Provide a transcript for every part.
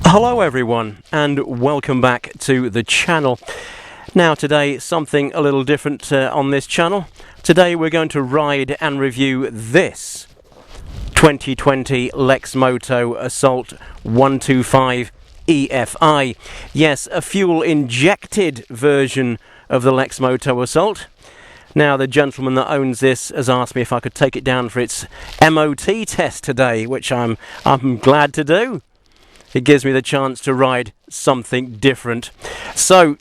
Hello everyone and welcome back to the channel. Now today something a little different on this channel. Today we're going to ride and review this 2020 Lexmoto Assault 125 EFi. Yes, a fuel injected version of the Lexmoto Assault. Now the gentleman that owns this has asked me if I could take it down for its MOT test today, which I'm glad to do. It gives me the chance to ride something different. So,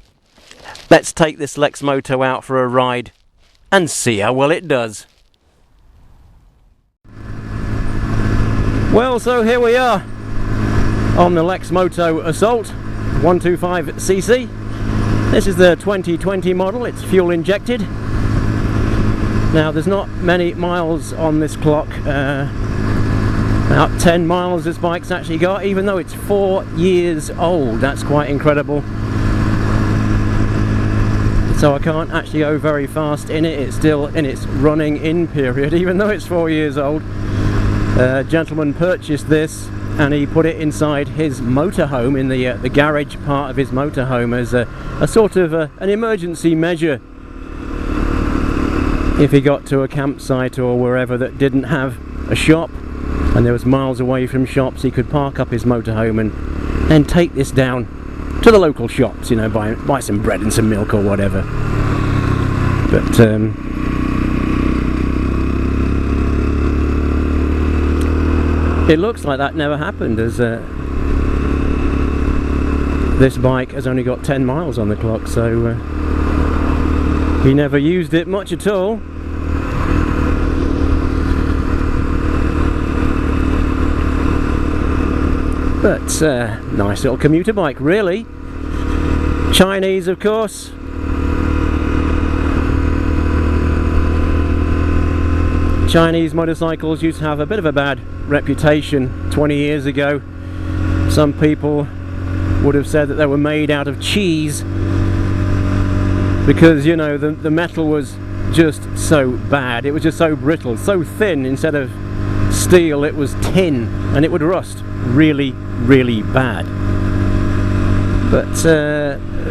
let's take this Lexmoto out for a ride and see how well it does. Well, so here we are on the Lexmoto Assault 125cc. This is the 2020 model, it's fuel injected. Now, there's not many miles on this clock. About 10 miles this bike's actually got, even though it's 4 years old. That's quite incredible. So I can't actually go very fast in it. It's still in its running in period, even though it's 4 years old. A gentleman purchased this and he put it inside his motorhome, in the garage part of his motorhome, as a sort of an emergency measure. If he got to a campsite or wherever that didn't have a shop, and there was miles away from shops, he could park up his motorhome and then take this down to the local shops, you know, buy some bread and some milk or whatever. But it looks like that never happened, as this bike has only got 10 miles on the clock, so he never used it much at all. But nice little commuter bike, really. Chinese, of course. Chinese motorcycles used to have a bit of a bad reputation 20 years ago. Some people would have said that they were made out of cheese because, you know, the metal was just so bad. It was just so brittle, so thin. Instead of steel, it was tin, and it would rust really, really bad. But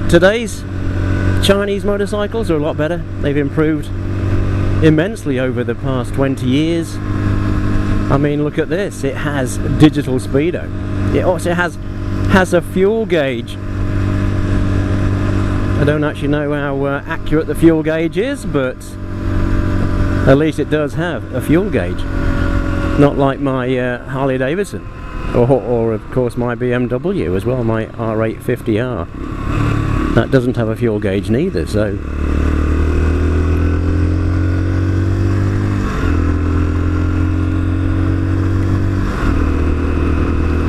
today's Chinese motorcycles are a lot better. They've improved immensely over the past 20 years. I mean, look at this. It has digital speedo. It also has a fuel gauge. I don't actually know how accurate the fuel gauge is, but at least it does have a fuel gauge. Not like my Harley Davidson. Or of course my BMW as well, my R850R. That doesn't have a fuel gauge neither, so...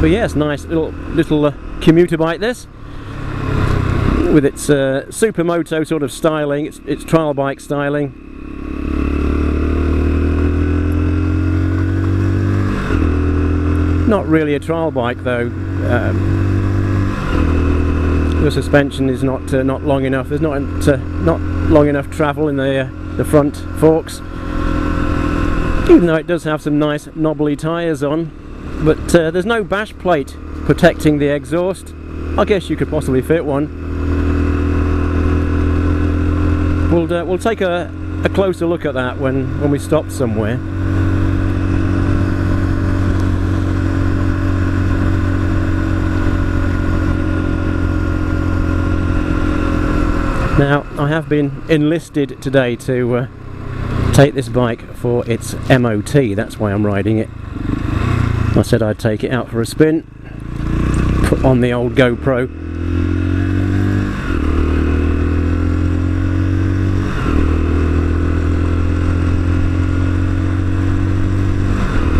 But yes, nice little commuter bike this. With its supermoto sort of styling, its trial bike styling. Not really a trial bike though. The suspension is not long enough. There's not long enough travel in the front forks. Even though it does have some nice knobbly tyres on, but there's no bash plate protecting the exhaust. I guess you could possibly fit one. We'll take a closer look at that when we stop somewhere. Now, I have been enlisted today to take this bike for its MOT. That's why I'm riding it. I said I'd take it out for a spin, put on the old GoPro.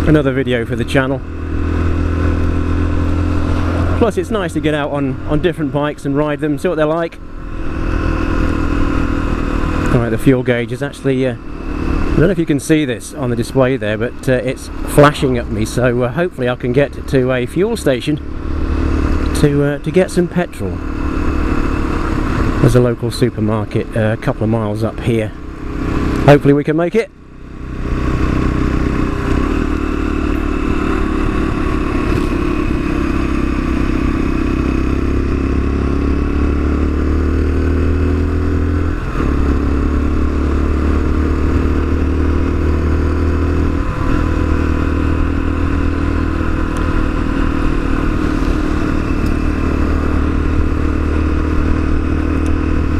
Another video for the channel. Plus it's nice to get out on different bikes and ride them, see what they're like. Alright, the fuel gauge is actually I don't know if you can see this on the display there, but it's flashing at me, so hopefully I can get to a fuel station to get some petrol. There's a local supermarket a couple of miles up here. Hopefully we can make it.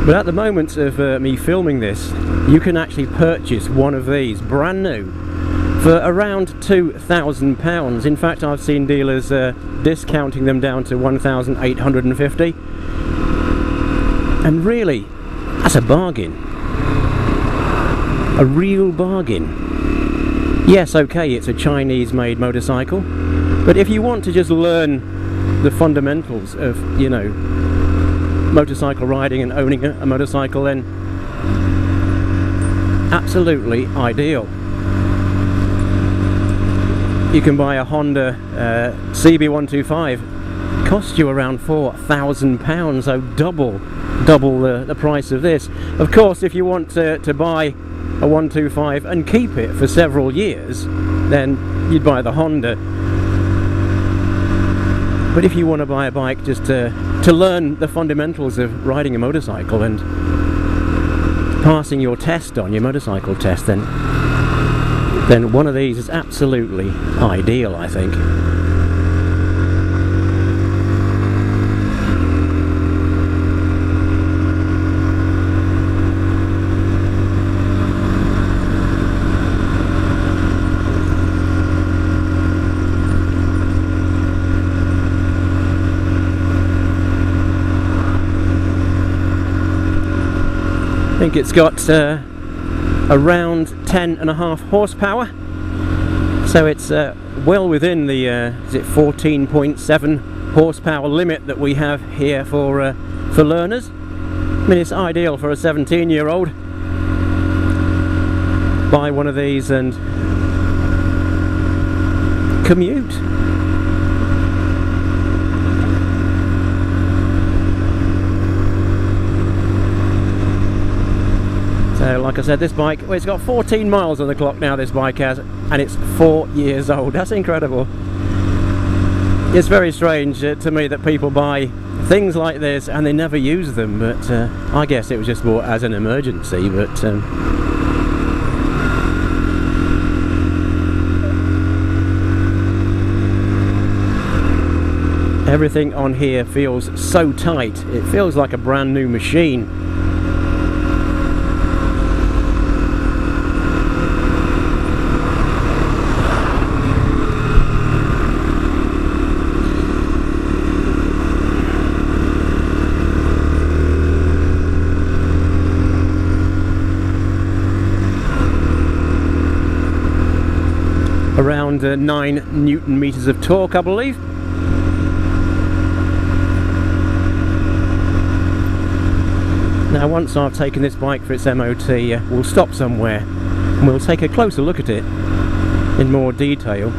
But at the moment of me filming this, you can actually purchase one of these brand new for around £2,000. In fact, I've seen dealers discounting them down to £1,850. And really, that's a bargain. A real bargain. Yes, okay, it's a Chinese-made motorcycle, but if you want to just learn the fundamentals of, you know, motorcycle riding and owning a motorcycle, then absolutely ideal. You can buy a Honda CB125, cost you around £4,000, so double the price of this. Of course, if you want to buy a 125 and keep it for several years, then you'd buy the Honda. But if you want to buy a bike just to learn the fundamentals of riding a motorcycle and passing your test on your motorcycle test, then one of these is absolutely ideal, I think. I think it's got around 10.5 horsepower, so it's well within the is it 14.7 horsepower limit that we have here for learners. I mean, it's ideal for a 17-year-old. Buy one of these and commute. So, like I said, this bike, well, it's got 14 miles on the clock now, this bike has, and it's 4 years old. That's incredible. It's very strange to me that people buy things like this and they never use them, but I guess it was just bought as an emergency, but everything on here feels so tight. It feels like a brand new machine. Around 9 Newton meters of torque, I believe. Now, once I've taken this bike for its MOT, we'll stop somewhere and we'll take a closer look at it in more detail.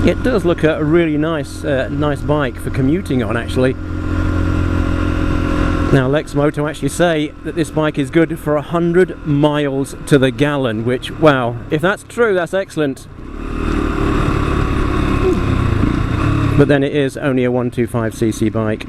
It does look a really nice bike for commuting on, actually. Now, Lexmoto actually say that this bike is good for 100 miles to the gallon, which, wow, if that's true, that's excellent. But then it is only a 125cc bike.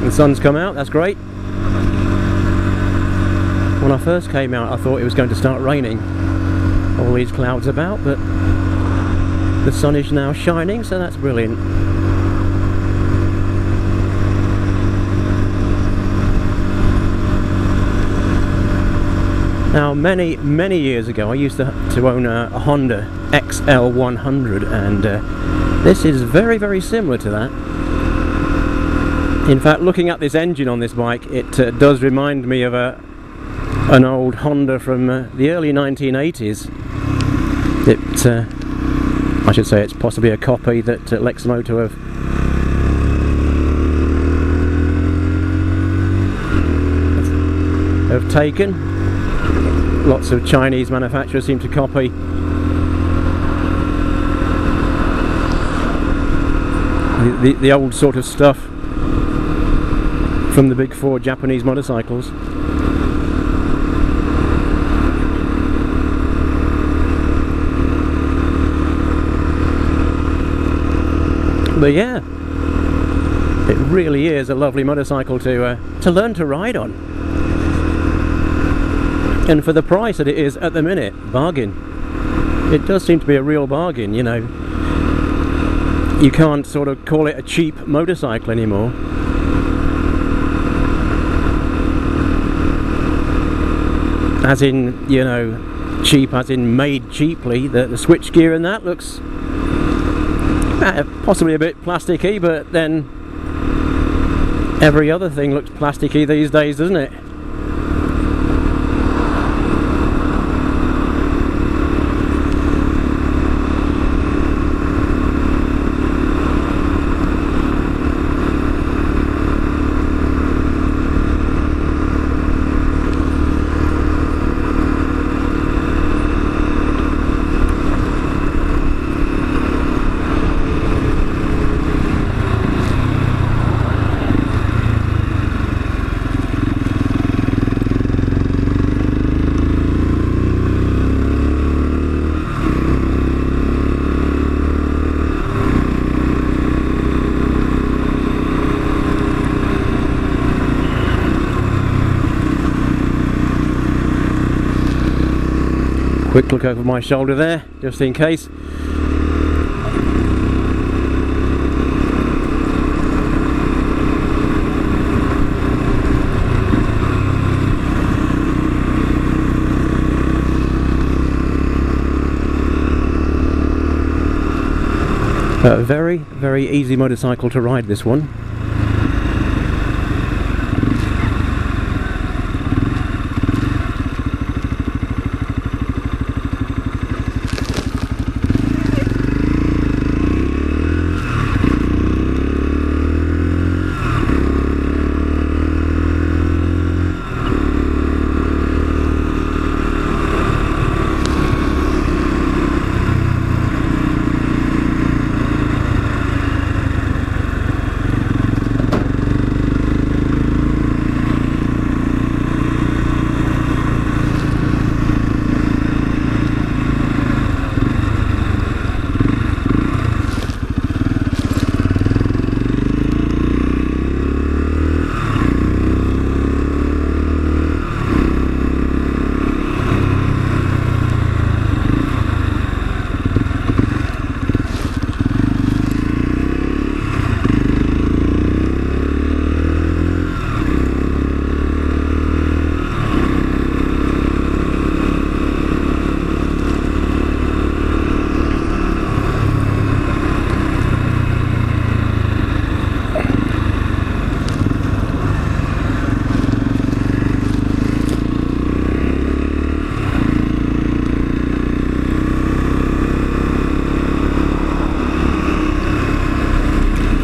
The sun's come out, that's great. When I first came out, I thought it was going to start raining. All these clouds about, but the sun is now shining, so that's brilliant. Now, many years ago, I used to own a Honda XL100, and this is very similar to that. In fact, looking at this engine on this bike, it does remind me of an old Honda from the early 1980s. I should say it's possibly a copy that Lexmoto have taken. Lots of Chinese manufacturers seem to copy the old sort of stuff from the big four Japanese motorcycles. But yeah, it really is a lovely motorcycle to learn to ride on. And for the price that it is at the minute, bargain. It does seem to be a real bargain, you know. You can't sort of call it a cheap motorcycle anymore. As in, you know, cheap as in made cheaply. The switchgear and that looks possibly a bit plasticky, but then every other thing looks plasticky these days, doesn't it? Quick look over my shoulder there, just in case. A very, very easy motorcycle to ride, this one.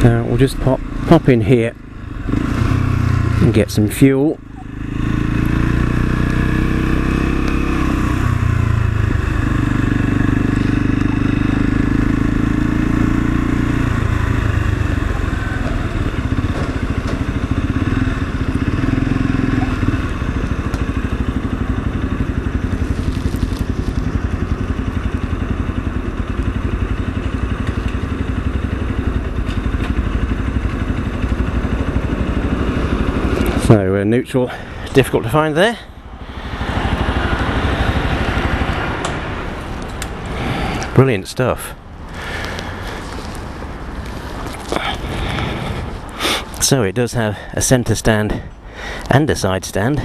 Now we'll just pop in here and get some fuel. So neutral, difficult to find there. Brilliant stuff. So it does have a centre stand and a side stand.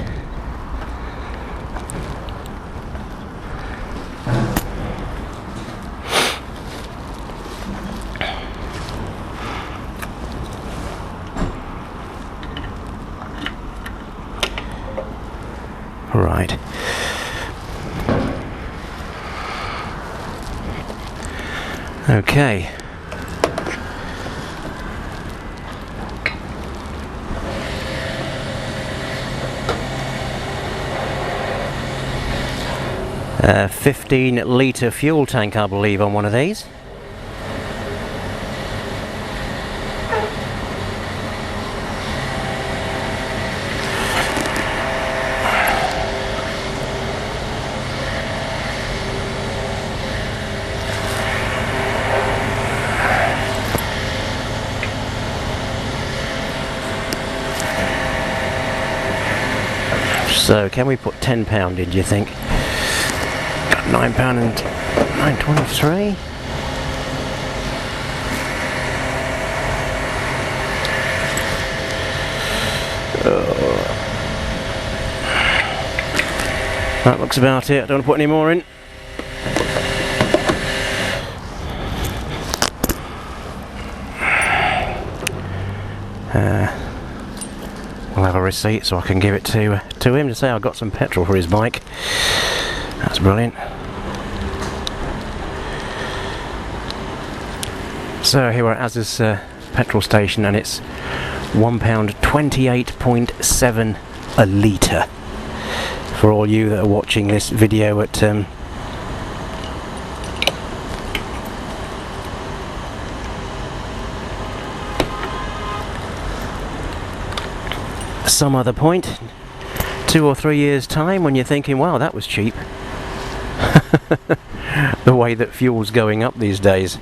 Right. Okay. A 15-litre fuel tank, I believe, on one of these. So, can we put £10 in, do you think? £9 and £9.23. That looks about it. I don't want to put any more in. We'll have a receipt so I can give it to him to say I got some petrol for his bike. That's brilliant. So here we're at Asda's petrol station, and it's £1.28.7 a litre. For all you that are watching this video at some other point, 2 or 3 years time, when you're thinking, wow, that was cheap. The way that fuel's going up these days.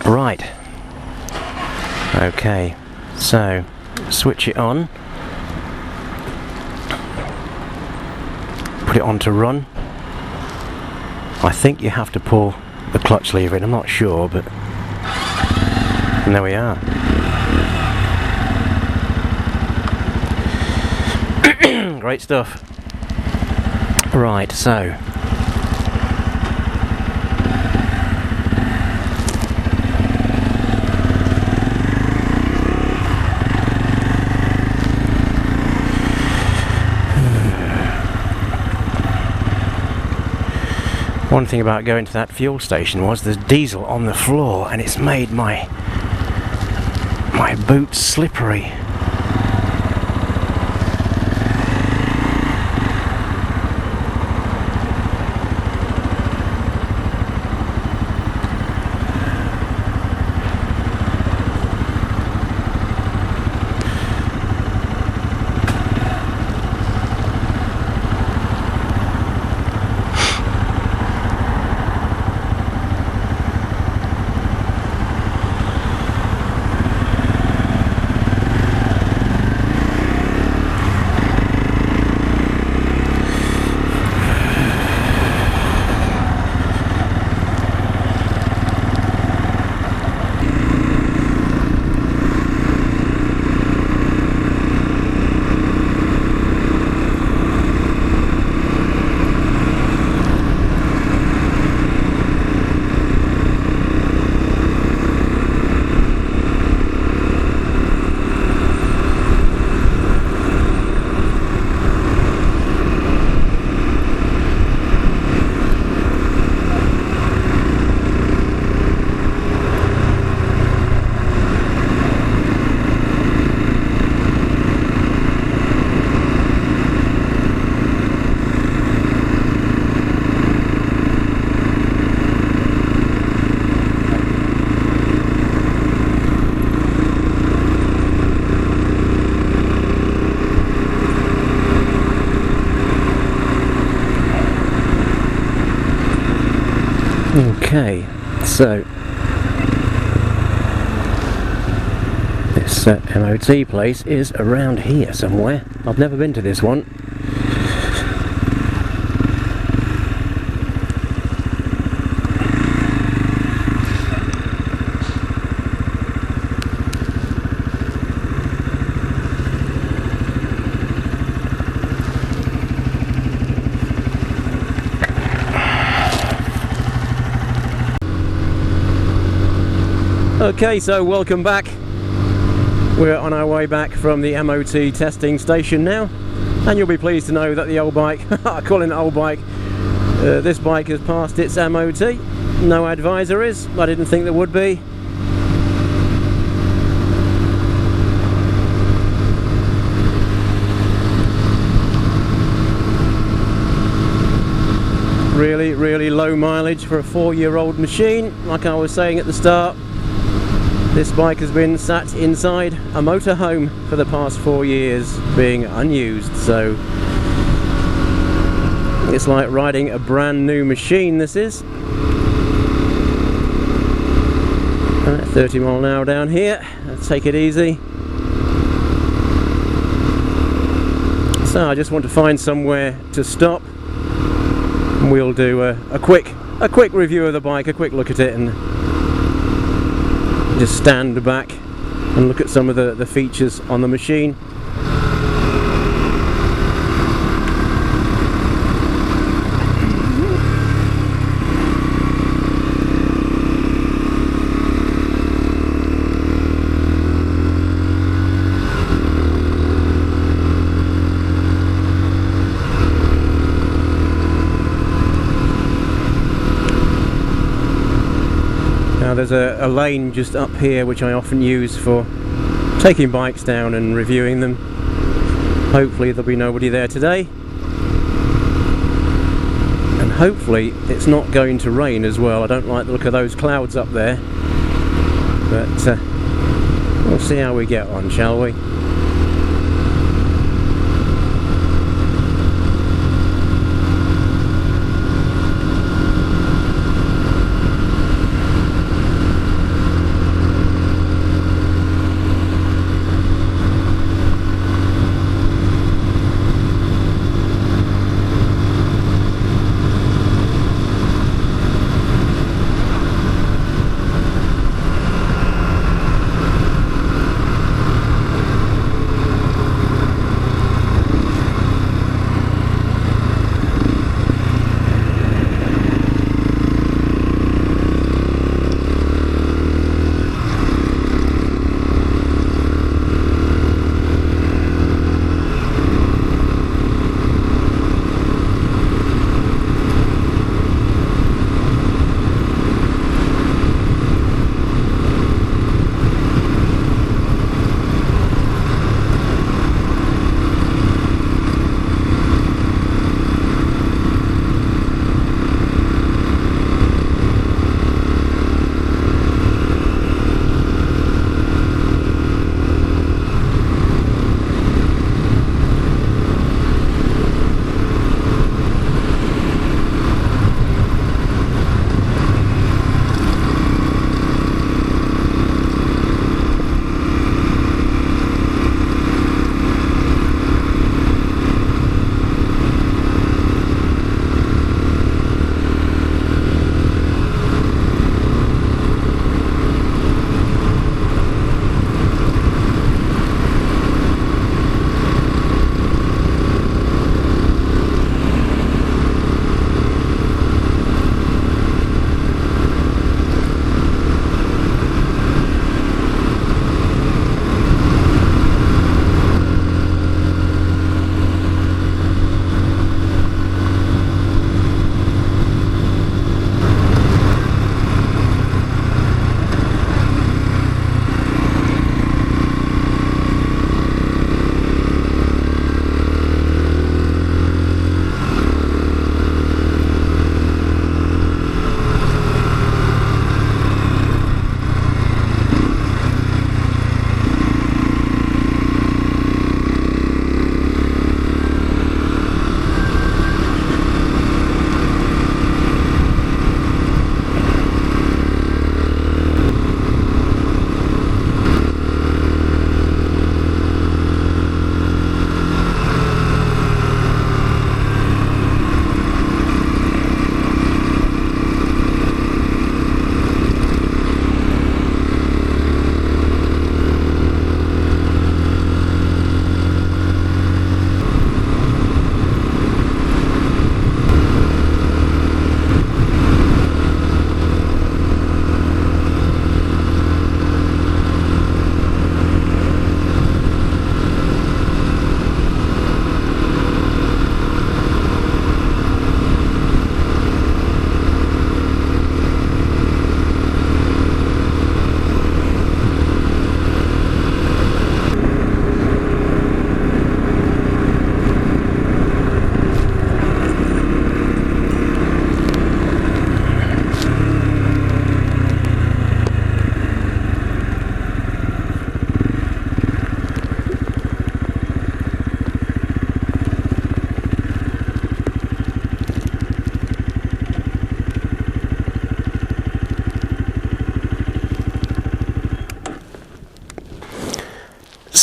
Right. Okay, so switch it on, put it on to run. I think you have to pull the clutch lever in, I'm not sure, but and there we are. Great stuff. Right, so one thing about going to that fuel station was there's diesel on the floor, and it's made my boots slippery. Okay, so this MOT place is around here somewhere. I've never been to this one. Okay, so welcome back. We're on our way back from the MOT testing station now, and you'll be pleased to know that the old bike, I call it an old bike, this bike has passed its MOT. No advisories, I didn't think there would be. Really low mileage for a 4-year-old machine. Like I was saying at the start, this bike has been sat inside a motorhome for the past 4 years, being unused, so it's like riding a brand new machine, this is. 30 mile an hour down here, let's take it easy. So I just want to find somewhere to stop. We'll do a quick review of the bike, a quick look at it, and just stand back and look at some of the features on the machine. Now there's a lane just up here which I often use for taking bikes down and reviewing them. Hopefully there'll be nobody there today, and hopefully it's not going to rain as well. I don't like the look of those clouds up there, but we'll see how we get on, shall we?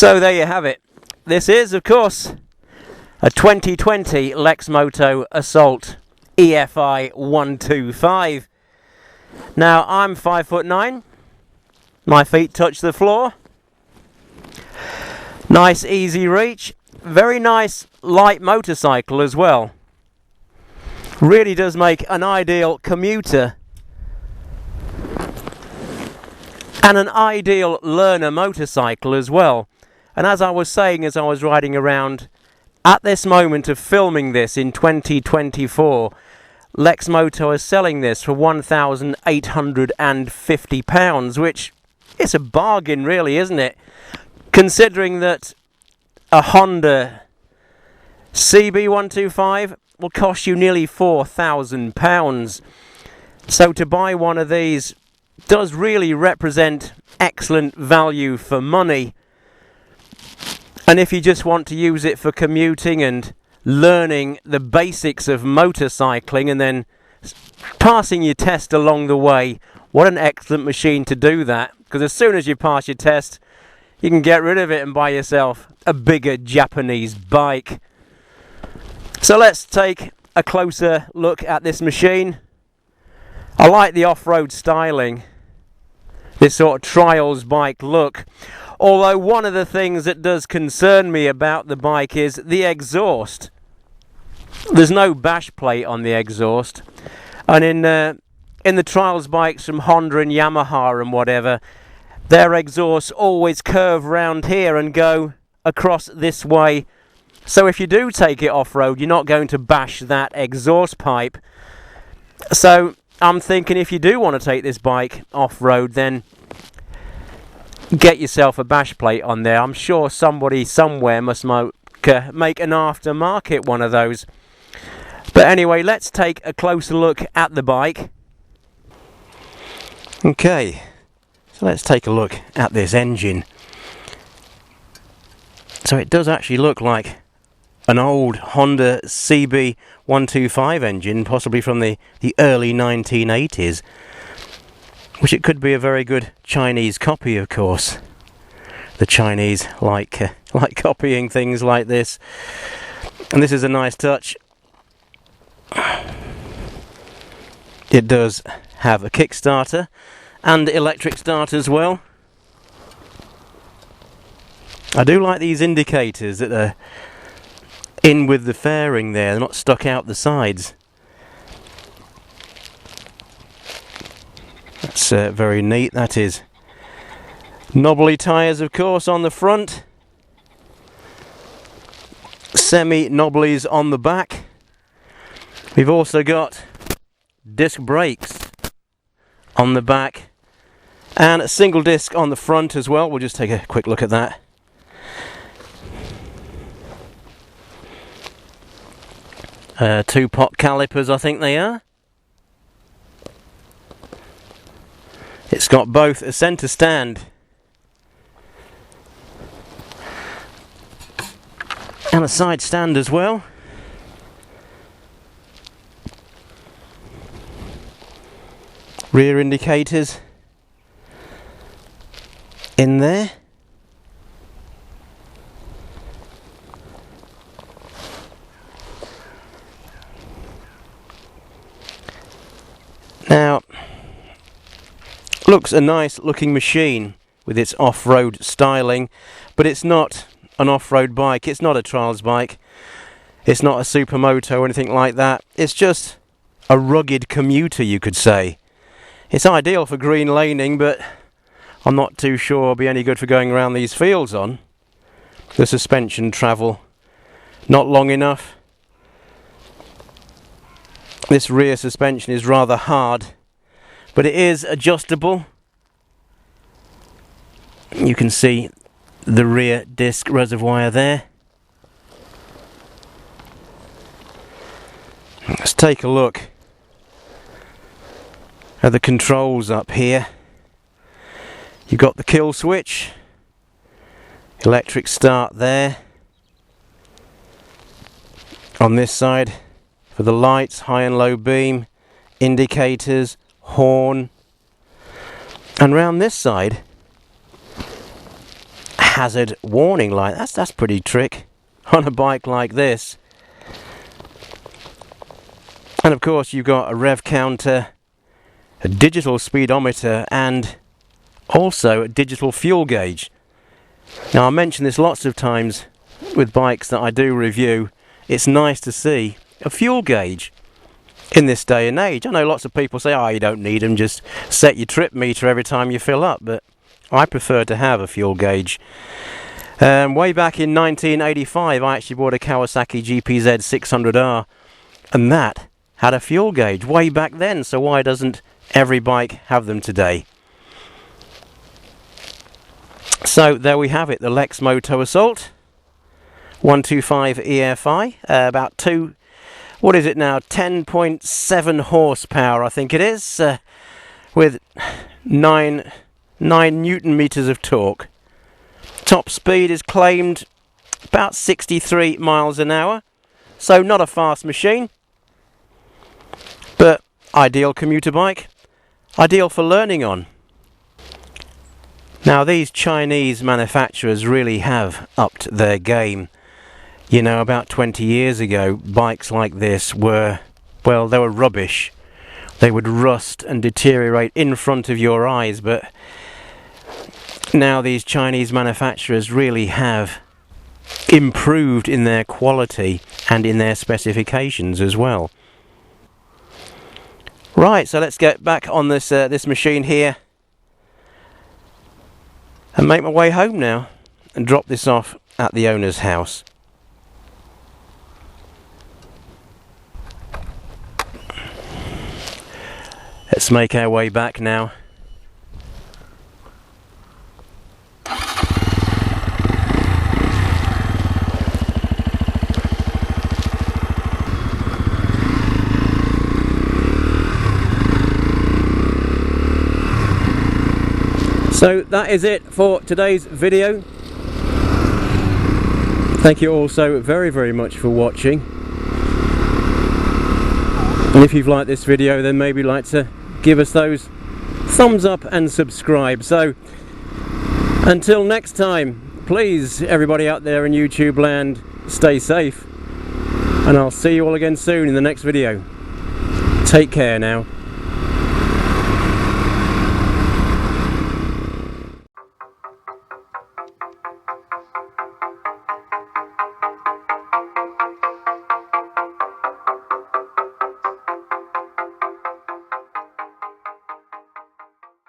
So there you have it. This is, of course, a 2020 Lexmoto Assault EFi 125. Now, I'm 5'9". My feet touch the floor. Nice easy reach. Very nice light motorcycle as well. Really does make an ideal commuter and an ideal learner motorcycle as well. And as I was saying as I was riding around, at this moment of filming this in 2024, Lexmoto is selling this for £1,850, which is a bargain really, isn't it? Considering that a Honda CB125 will cost you nearly £4,000. So to buy one of these does really represent excellent value for money. And if you just want to use it for commuting and learning the basics of motorcycling and then passing your test along the way, what an excellent machine to do that. Because as soon as you pass your test, you can get rid of it and buy yourself a bigger Japanese bike. So let's take a closer look at this machine. I like the off-road styling, this sort of trials bike look. Although one of the things that does concern me about the bike is the exhaust. There's no bash plate on the exhaust. And in the trials bikes from Honda and Yamaha and whatever, their exhausts always curve round here and go across this way. So if you do take it off-road, you're not going to bash that exhaust pipe. So I'm thinking if you do want to take this bike off-road, then get yourself a bash plate on there. I'm sure somebody somewhere must make an aftermarket one of those. But anyway, let's take a closer look at the bike. Okay, so let's take a look at this engine. So it does actually look like an old Honda CB125 engine, possibly from the early 1980s. Which it could be a very good Chinese copy, of course. The Chinese like copying things like this. And this is a nice touch. It does have a kickstarter and electric start as well. I do like these indicators that are in with the fairing there. They're not stuck out the sides. That's very neat, that is. Knobbly tyres, of course, on the front. Semi-knobblies on the back. We've also got disc brakes on the back. And a single disc on the front as well. We'll just take a quick look at that. Two-pot calipers, I think they are. It's got both a centre stand and a side stand as well. Rear indicators in there. Now, looks a nice looking machine with its off-road styling, but it's not an off-road bike, it's not a trials bike, it's not a supermoto or anything like that. It's just a rugged commuter, you could say. It's ideal for green laning, but I'm not too sure it'll be any good for going around these fields on. The suspension travel not long enough. This rear suspension is rather hard, but it is adjustable. You can see the rear disc reservoir there. Let's take a look at the controls up here. You've got the kill switch, electric start there. On this side for the lights, high and low beam, indicators, horn. And round this side, hazard warning light. That's pretty trick on a bike like this. And of course you've got a rev counter, a digital speedometer, and also a digital fuel gauge. Now, I mention this lots of times with bikes that I do review. It's nice to see a fuel gauge in this day and age. I know lots of people say, oh, you don't need them, just set your trip meter every time you fill up, but I prefer to have a fuel gauge. Way back in 1985 I actually bought a Kawasaki GPZ 600R, and that had a fuel gauge way back then, so why doesn't every bike have them today? So there we have it, the Lexmoto Assault 125 EFi, about 10.7 horsepower I think it is, with 9 newton meters of torque. Top speed is claimed about 63 miles an hour, so not a fast machine, but ideal commuter bike, ideal for learning on. Now, these Chinese manufacturers really have upped their game. You know, about 20 years ago, bikes like this were, well, they were rubbish. They would rust and deteriorate in front of your eyes, but now these Chinese manufacturers really have improved in their quality and in their specifications as well. Right, so let's get back on this this machine here and make my way home now and drop this off at the owner's house. Let's make our way back now. So that is it for today's video. Thank you all so very much for watching. And if you've liked this video, then maybe like to give us those thumbs up and subscribe. So until next time, please, everybody out there in YouTube land, stay safe, and I'll see you all again soon in the next video. Take care now.